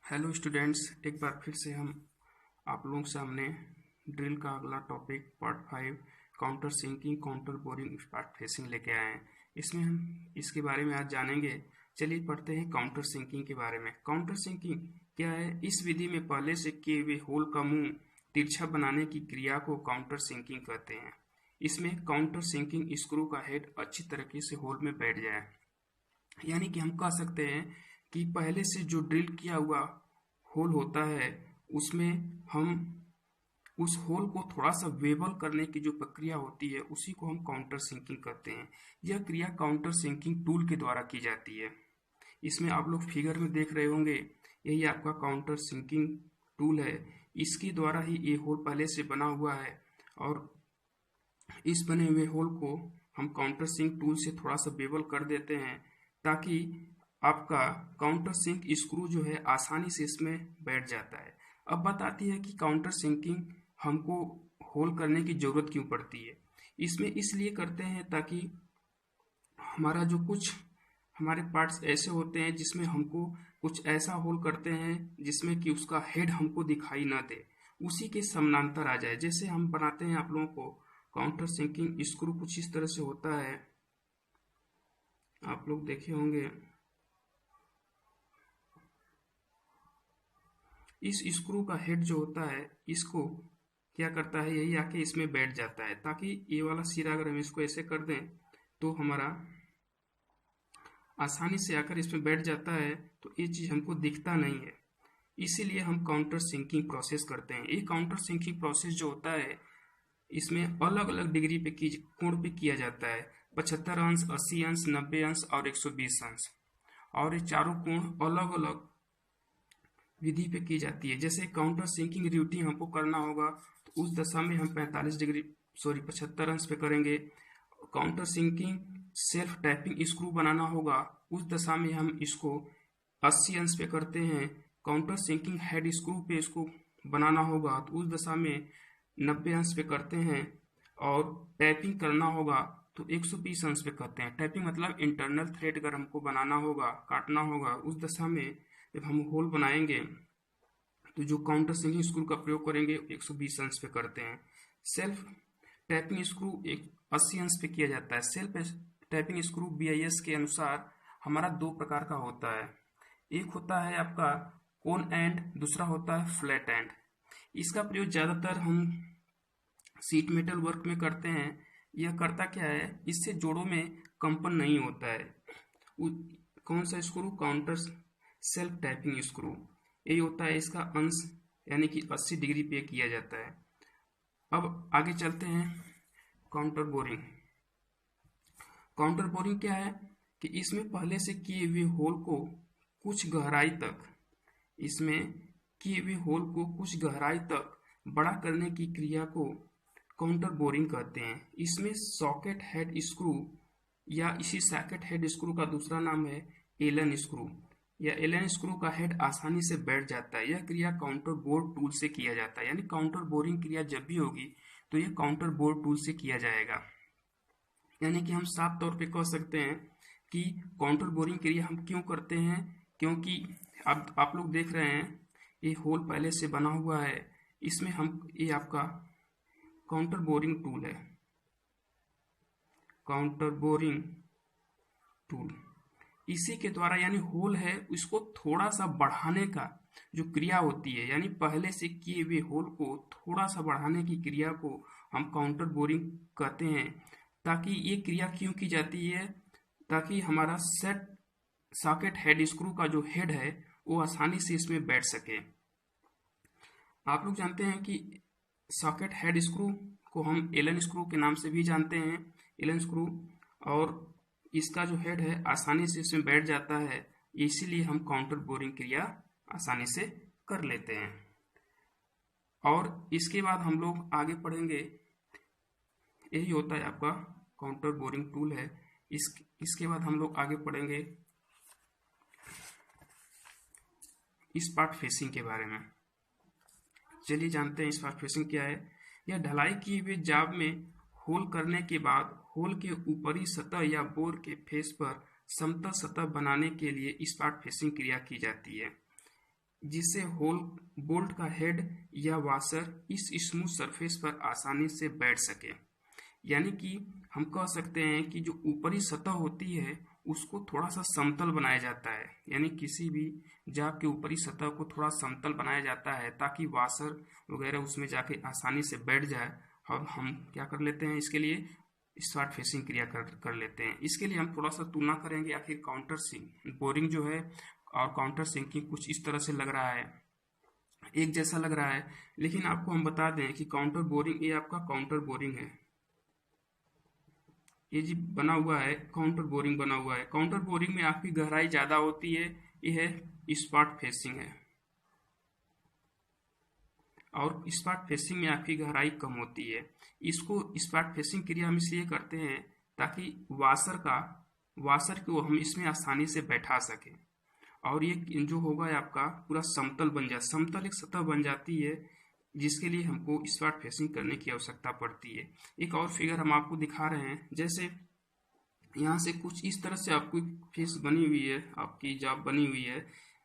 Hello students, एक बार फिर से हम आप लोगों के सामने ड्रिल का अगला topic part 5 countersinking counterboring part facing लेके आए हैं। इसमें हम इसके बारे में आज जानेंगे। चलिए पढ़ते हैं काउंटर सिंकिंग के बारे में। काउंटर सिंकिंग क्या है? इस विधि में पहले से किए हुए होल का मुंह तिरछा बनाने की क्रिया को काउंटर सिंकिंग कहते हैं। इसमें काउंटर सिंकिंग स्क्रू का हेड अच्छी तरीके से होल में बैठ जाए, यानी कि हम कह सकते हैं कि पहले से जो ड्रिल किया हुआ होल होता है उसमें हम उस होल को थोड़ा सा वेबल करने की जो प्रक्रिया होती है उसी को हम काउंटर सिंकिंग कहते हैं। यह क्रिया काउंटर सिंकिंग टूल के द्वारा की जाती है। इसमें आप लोग फिगर में देख रहे होंगे, यही आपका काउंटर सिंकिंग टूल है। इसके द्वारा ही ये होल पहले से बना हुआ है और इस बने हुए होल को हम काउंटर सिंक टूल से थोड़ा सा बेवल कर देते हैं ताकि आपका काउंटर सिंक स्क्रू जो है आसानी से इसमें बैठ जाता है। अब बात आती है कि काउंटर सिंकिंग हमको होल करने की जरूरत क्यों पड़ती है। इसमें इसलिए करते हैं ताकि हमारा जो कुछ हमारे पार्ट्स ऐसे होते हैं जिसमें हमको कुछ ऐसा होल करते हैं जिसमें कि उसका हेड हमको दिखाई ना दे, उसी के समानांतर आ जाए। जैसे हम बनाते हैं आप लोगों को काउंटर सिंकिंग स्क्रू कुछ इस तरह से होता है, आप लोग देखे होंगे। इस स्क्रू का हेड जो होता है इसको क्या करता है, यही आके इसमें बैठ जाता है ताकि ये वाला सिरा अगर हम इसको ऐसे कर दें तो हमारा आसानी से आकर इसमें बैठ जाता है, तो ये चीज़ हमको दिखता नहीं है। इसीलिए हम काउंटर सिंकिंग प्रोसेस करते हैं। ये काउंटर सिंकिंग प्रोसेस जो होता है इसमें अलग अलग डिग्री पे कोण पे किया जाता है। 75 अंश, 80 अंश, 90 अंश और 120 अंश, और ये चारों कोण अलग अलग विधि पे की जाती है। जैसे काउंटर सिंकिंग ड्यूटी हमको करना होगा तो उस दशा में हम 75 अंश पे करेंगे। Counter sinking self tapping screw बनाना होगा, उस दशा में हम इसको 80 अंश पे करते हैं। काउंटर सिंकिंग हेड स्क्रू पे इसको बनाना होगा तो उस दशा में 90 अंश पे करते हैं। और टैपिंग करना होगा तो 120 अंश पे करते हैं। टैपिंग मतलब इंटरनल थ्रेड अगर हमको बनाना होगा, काटना होगा, उस दशा में जब हम होल बनाएंगे तो जो काउंटर सिंकिंग स्क्रू का प्रयोग करेंगे 120 अंश पे करते हैं। सेल्फ टैपिंग स्क्रू 80 अंश पे किया जाता है। सेल्फ टैपिंग स्क्रू BIS के अनुसार हमारा दो प्रकार का होता है। एक होता है आपका कोन एंड, दूसरा होता है फ्लैट एंड। इसका प्रयोग ज़्यादातर हम सीट मेटल वर्क में करते हैं। यह करता क्या है, इससे जोड़ों में कंपन नहीं होता है। कौन सा screw? Counter self tapping screw. यही होता है इसका अंश, यानी कि 80 डिग्री पे किया जाता है। अब आगे चलते हैं काउंटर बोरिंग। काउंटर बोरिंग क्या है कि इसमें पहले से किए हुए होल को कुछ गहराई तक इसमें किए हुए होल को कुछ गहराई तक बड़ा करने की क्रिया को काउंटर बोरिंग कहते हैं। इसमें सॉकेट हेड स्क्रू या इसी सॉकेट हेड स्क्रू का दूसरा नाम है एलन स्क्रू, या एलन स्क्रू का हेड आसानी से बैठ जाता है। यह क्रिया काउंटर बोर टूल से किया जाता है। यानी काउंटर बोरिंग क्रिया जब भी होगी तो यह काउंटर बोर टूल से किया जाएगा। यानी कि हम साफ तौर पे कह सकते हैं कि काउंटर बोरिंग क्रिया हम क्यों करते हैं, क्योंकि अब आप लोग देख रहे हैं ये होल पहले से बना हुआ है। इसमें हम ये आपका काउंटर बोरिंग टूल है, काउंटर बोरिंग टूल। इसी के द्वारा यानी होल है इसको थोड़ा सा बढ़ाने का जो क्रिया होती है, यानी पहले से किए हुए होल को थोड़ा सा बढ़ाने की क्रिया को हम काउंटर बोरिंग कहते हैं। ताकि ये क्रिया क्यों की जाती है, ताकि हमारा सेट सॉकेट हेड स्क्रू का जो हेड है वो आसानी से इसमें बैठ सके। आप लोग जानते हैं कि सॉकेट हेड स्क्रू को हम एलन स्क्रू के नाम से भी जानते हैं, एलन स्क्रू, और इसका जो हेड है आसानी से इसमें बैठ जाता है। इसीलिए हम काउंटर बोरिंग क्रिया आसानी से कर लेते हैं। और इसके बाद हम लोग आगे पढ़ेंगे, यही होता है आपका काउंटर बोरिंग टूल है। इसके बाद हम लोग आगे पढ़ेंगे इस पार्ट फेसिंग के बारे में। चलिए जानते हैं इस पार्ट फेसिंग क्या है। यह ढलाई किए हुए जाब में होल करने के बाद होल के ऊपरी सतह या बोर के फेस पर समतल सतह बनाने के लिए स्पार्ट फेसिंग क्रिया की जाती है। जिससे होल बोल्ट का हेड या वाशर इस स्मूथ सरफेस पर आसानी से बैठ सके। यानी कि हम कह सकते हैं कि जो ऊपरी सतह होती है उसको थोड़ा सा समतल बनाया जाता है, यानी किसी भी जाब के ऊपरी सतह को थोड़ा समतल बनाया जाता है ताकि वाशर वगैरह उसमें जाके आसानी से बैठ जाए। और हम क्या कर लेते हैं, इसके लिए स्पार्ट फेसिंग क्रिया कर लेते हैं। इसके लिए हम थोड़ा सा तुलना करेंगे। आखिर काउंटर सिंक बोरिंग जो है और काउंटर सिंकिंग कुछ इस तरह से लग रहा है, एक जैसा लग रहा है, लेकिन आपको हम बता दें कि काउंटर बोरिंग, ये आपका काउंटर बोरिंग है, ये जी बना हुआ है, काउंटर बोरिंग बना हुआ है। काउंटर बोरिंग में आपकी गहराई ज़्यादा होती है, यह है स्पार्ट फेसिंग है, और स्पार्ट फेसिंग में आपकी गहराई कम होती है। इसको स्पार्ट फेसिंग क्रिया हम इसलिए करते हैं ताकि वाशर को हम इसमें आसानी से बैठा सकें, और ये जो होगा आपका पूरा समतल बन जाए, समतल एक सतह बन जाती है, जिसके लिए हमको स्पार्ट फेसिंग करने की आवश्यकता पड़ती है। एक और फिगर हम आपको दिखा रहे हैं, जैसे यहाँ से कुछ इस तरह से आपकी फेस बनी हुई है, आपकी जाब बनी हुई है,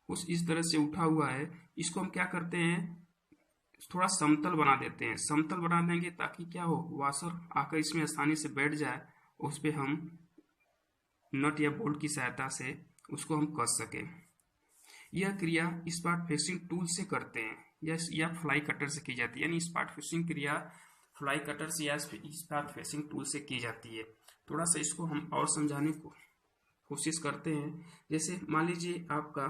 कुछ इस तरह से उठा हुआ है। इसको हम क्या करते हैं, थोड़ा समतल बना देते हैं। समतल बना देंगे ताकि क्या हो, वाशर आकर इसमें आसानी से बैठ जाए, उस पर हम नट या बोल्ट की सहायता से उसको हम कस सकें। यह क्रिया स्पार्ट फेसिंग टूल से करते हैं या फ्लाई कटर से की जाती है, यानी स्पार्ट फेसिंग क्रिया फ्लाई कटर से या स्पार्ट फेसिंग टूल से की जाती है। थोड़ा सा इसको हम और समझाने को कोशिश करते हैं। जैसे मान लीजिए आपका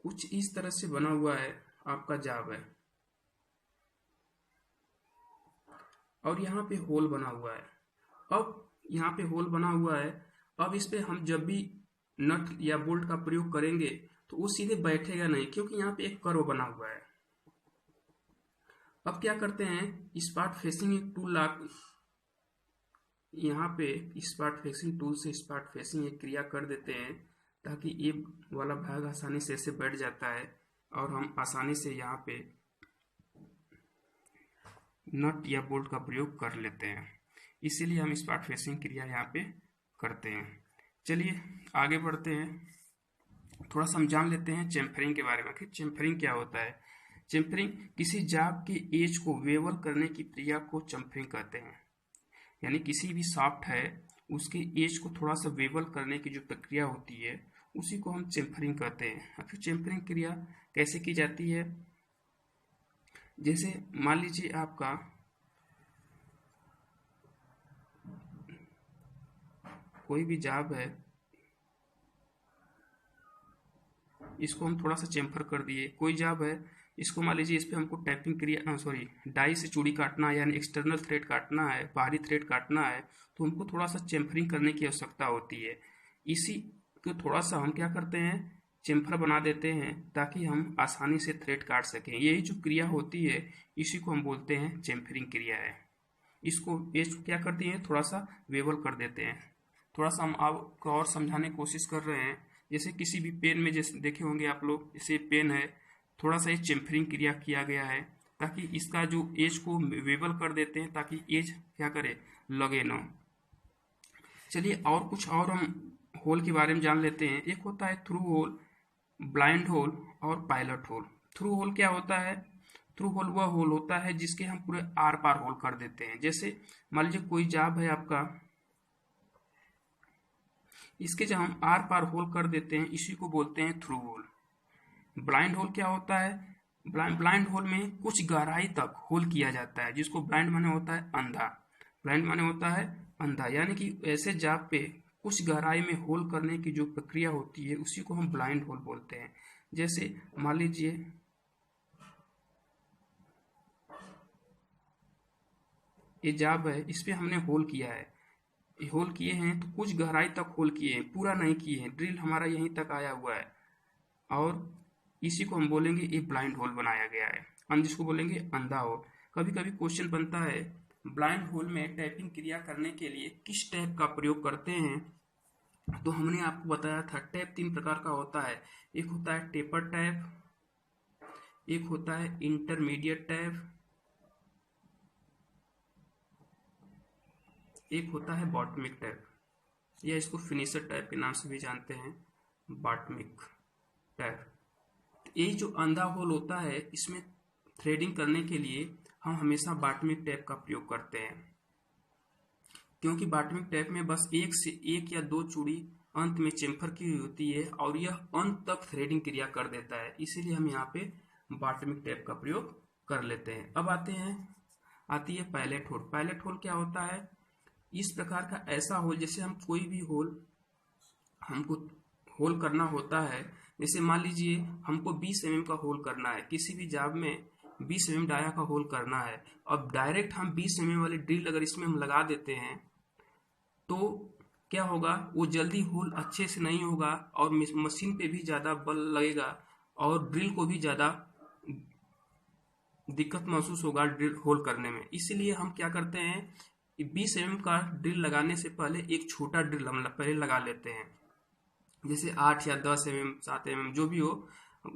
कुछ इस तरह से बना हुआ है, आपका जाब है, और यहाँ पे होल बना हुआ है। अब यहाँ पे होल बना हुआ है, अब इस पे हम जब भी नट या बोल्ट का प्रयोग करेंगे तो वो सीधे बैठेगा नहीं, क्योंकि यहाँ पे एक कर्व बना हुआ है। अब क्या करते हैं, स्पार्ट फेसिंग एक टूल यहाँ पे स्पार्ट फेसिंग टूल से स्पार्ट फेसिंग एक क्रिया कर देते हैं ताकि ये वाला भाग आसानी से ऐसे बैठ जाता है, और हम आसानी से यहाँ पे नट या बोल्ट का प्रयोग कर लेते हैं। इसीलिए हम स्पार्ट फेसिंग क्रिया यहाँ पे करते हैं। चलिए आगे बढ़ते हैं, थोड़ा सा हम जान लेते हैं चेम्फरिंग के बारे में कि चेम्फरिंग क्या होता है। चेम्फरिंग किसी जाब के एज को वेवल करने की क्रिया को चेम्फरिंग कहते हैं, यानी किसी भी शाफ्ट है उसके एज को थोड़ा सा वेवल करने की जो प्रक्रिया होती है उसी को हम चेम्फरिंग कहते हैं। अब फिर चेम्फरिंग क्रिया कैसे की जाती है, जैसे मान लीजिए आपका कोई भी जाब है, इसको हम थोड़ा सा चेम्फर कर दिए। कोई जाब है, इसको मान लीजिए इस पर हमको टैपिंग क्रिया डाई से चूड़ी काटना है, यानी एक्सटर्नल थ्रेड काटना है, बाहरी थ्रेड काटना है, तो हमको थोड़ा सा चेम्फरिंग करने की आवश्यकता होती है। इसी को थोड़ा सा हम क्या करते हैं, चेम्फर बना देते हैं ताकि हम आसानी से थ्रेड काट सकें। यही जो क्रिया होती है इसी को हम बोलते हैं चेम्फरिंग क्रिया है। इसको क्या करती है, थोड़ा सा वेवल कर देते हैं। थोड़ा सा हम आपको और समझाने की कोशिश कर रहे हैं। जैसे किसी भी पेन में जैसे देखे होंगे आप लोग, जैसे पेन है, थोड़ा सा ये चेम्फरिंग क्रिया किया गया है ताकि इसका जो एज को वेवल कर देते हैं ताकि एज क्या करे, लगे ना। चलिए और कुछ और हम होल के बारे में जान लेते हैं। एक होता है थ्रू होल, ब्लाइंड होल और पायलट होल। थ्रू होल क्या होता है, थ्रू होल वह होल होता है जिसके हम पूरे आर पार होल कर देते हैं। जैसे मान लीजिए कोई जाब है आपका, इसके जब हम आर पार होल कर देते हैं इसी को बोलते हैं थ्रू होल। ब्लाइंड होल क्या होता है, ब्लाइंड होल में कुछ गहराई तक होल किया जाता है, जिसको ब्लाइंड माने होता है अंधा। ब्लाइंड माने होता है अंधा, यानी कि ऐसे जाब पे कुछ गहराई में होल करने की जो प्रक्रिया होती है उसी को हम ब्लाइंड होल बोलते हैं। जैसे मान लीजिए ये जाब है, इस पे हमने होल किया है, होल किए हैं तो कुछ गहराई तक होल किए हैं, पूरा नहीं किए हैं, ड्रिल हमारा यहीं तक आया हुआ है, और इसी को हम बोलेंगे ये ब्लाइंड होल बनाया गया है, हम जिसको बोलेंगे अंधा होल। कभी कभी क्वेश्चन बनता है ब्लाइंड होल में टैपिंग क्रिया करने के लिए किस टैप का प्रयोग करते हैं, तो हमने आपको बताया था टैप 3 प्रकार का होता है। एक होता है टेपर टैप, एक होता है इंटरमीडिएट टैप, एक होता है बॉटमिक टैप, या इसको फिनिशर टैप के नाम से भी जानते हैं, बॉटमिक टैप। ये जो अंधा होल होता है, इसमें थ्रेडिंग करने के लिए हम हमेशा बॉटमिक टेप का प्रयोग करते हैं, क्योंकि बॉटमिक टेप में बस एक या दो चूड़ी अंत में चेम्फर की हुई होती है और यह अंत तक थ्रेडिंग क्रिया कर देता है, इसीलिए हम यहाँ पे बॉटमिक टेप का प्रयोग कर लेते हैं। अब आती है पायलट होल। पायलट होल क्या होता है? इस प्रकार का ऐसा होल, जैसे हम कोई भी होल हमको होल करना होता है, जैसे मान लीजिए हमको 20 mm का होल करना है, किसी भी जाब में 20 mm डाया का होल करना है। अब डायरेक्ट हम 20 mm वाली ड्रिल अगर इसमें हम लगा देते हैं तो क्या होगा, वो जल्दी होल अच्छे से नहीं होगा और मशीन पे भी ज़्यादा बल लगेगा और ड्रिल को भी ज़्यादा दिक्कत महसूस होगा ड्रिल होल करने में। इसीलिए हम क्या करते हैं, 20 mm का ड्रिल लगाने से पहले एक छोटा ड्रिल हम पहले लगा लेते हैं, जैसे 8 या 10 mm 7 mm जो भी हो,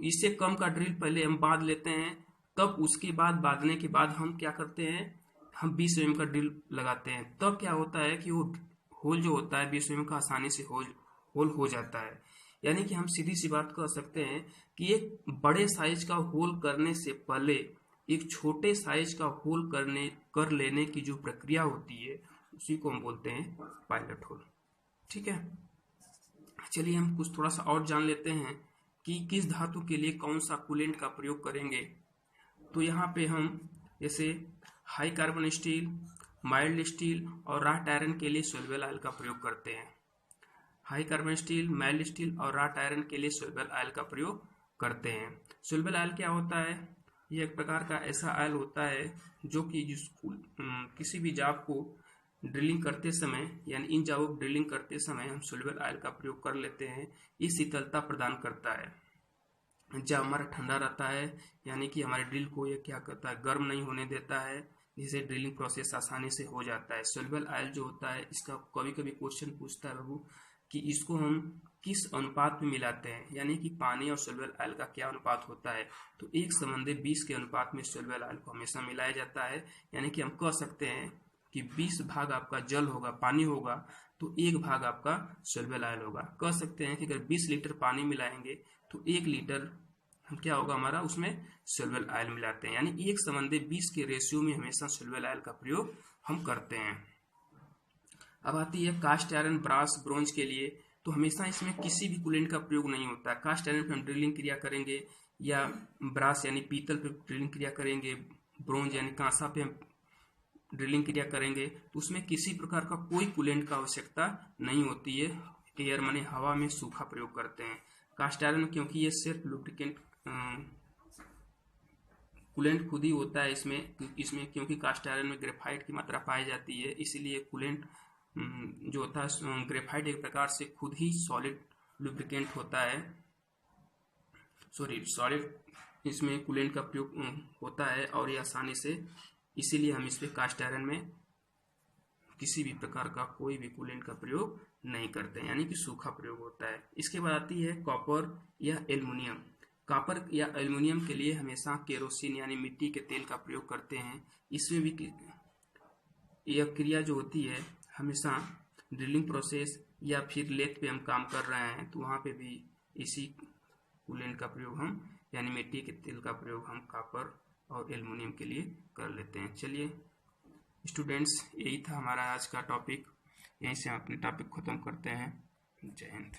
इससे कम का ड्रिल पहले हम बांध लेते हैं। तब उसके बाद बांधने के बाद हम क्या करते हैं, हम 20 mm का ड्रिल लगाते हैं। तब क्या होता है कि वो होल जो होता है 20 mm का आसानी से होल हो जाता है। यानी कि हम सीधी सी बात कर सकते हैं कि एक बड़े साइज का होल करने से पहले एक छोटे साइज का होल कर लेने की जो प्रक्रिया होती है, उसी को हम बोलते हैं पायलट होल। ठीक है, चलिए हम कुछ थोड़ा सा और जान लेते हैं कि किस धातु के लिए कौन सा कूलेंट का प्रयोग करेंगे। तो यहाँ पे हम जैसे high carbon steel, mild steel और राट आयरन के लिए सोल्युबल ऑयल का प्रयोग करते हैं। High carbon steel, mild steel और राट आयरन के लिए सोल्युबल ऑयल का प्रयोग करते हैं। सोल्युबल ऑयल क्या होता है? यह एक प्रकार का ऐसा ऑयल होता है जो कि किसी भी जाब को ड्रिलिंग करते समय, यानी इन जाबों को ड्रिलिंग करते समय हम सोल्युबल ऑयल का प्रयोग कर लेते हैं। ये शीतलता प्रदान करता है, जब हमारा ठंडा रहता है, यानी कि हमारे ड्रिल को ये क्या करता है, गर्म नहीं होने देता है, जिससे ड्रिलिंग प्रोसेस आसानी से हो जाता है। सोल्युबल ऑयल जो होता है, इसका कभी कभी क्वेश्चन पूछता है बाबू कि इसको हम किस अनुपात में मिलाते हैं, यानी कि पानी और सोल्युबल ऑयल का क्या अनुपात होता है। तो 1:20 के अनुपात में सोल्युबल ऑयल को हमेशा मिलाया जाता है। यानी कि हम कह सकते हैं कि 20 भाग आपका जल होगा, पानी होगा, तो 1 भाग आपका सोल्युबल ऑयल होगा। कह सकते हैं कि अगर 20 लीटर पानी मिलाएंगे तो 1 लीटर हम क्या होगा हमारा, उसमें सोल्युबल ऑयल मिलाते हैं। यानी 1:20 के रेशियो में हमेशा सोल्युबल ऑयल का प्रयोग हम करते हैं। अब आती है कास्ट आयरन, ब्रास, ब्रोंज के लिए। तो हमेशा इसमें किसी भी कूलेंट का प्रयोग नहीं होता है। कास्ट आयरन पे हम ड्रिलिंग क्रिया करेंगे, या ब्रास यानी पीतल पे ड्रिलिंग क्रिया करेंगे, ब्रोंज यानी कांसा पे हम ड्रिलिंग क्रिया करेंगे, तो उसमें किसी प्रकार का कोई कूलेंट का आवश्यकता नहीं होती है। एयर माने हवा में सूखा प्रयोग करते हैं। कास्ट आयरन क्योंकि ये सिर्फ लुब्रिकेंट कूलेंट खुद ही होता है इसमें क्योंकि कास्ट आयरन में ग्रेफाइट की मात्रा पाई जाती है, इसीलिए कूलेंट जो होता है, ग्रेफाइट एक प्रकार से खुद ही सॉलिड लुब्रिकेंट होता है, सॉलिड इसमें कूलेंट का प्रयोग होता है और ये आसानी से, इसीलिए हम इस पे कास्ट आयरन में किसी भी प्रकार का कोई भी कूलेंट का प्रयोग नहीं करते हैं, यानी कि सूखा प्रयोग होता है। इसके बाद आती है कॉपर या एल्युमिनियम। कॉपर या एल्युमिनियम के लिए हमेशा केरोसिन यानी मिट्टी के तेल का प्रयोग करते हैं। इसमें भी यह क्रिया जो होती है, हमेशा ड्रिलिंग प्रोसेस या फिर लेथ पे हम काम कर रहे हैं तो वहाँ पे भी इसी कूलेंट का प्रयोग हम, यानी मिट्टी के तेल का प्रयोग हम कॉपर और एल्युमिनियम के लिए कर लेते हैं। चलिए स्टूडेंट्स, यही था हमारा आज का टॉपिक। यहीं से हम अपने टॉपिक खत्म करते हैं। जय हिंद।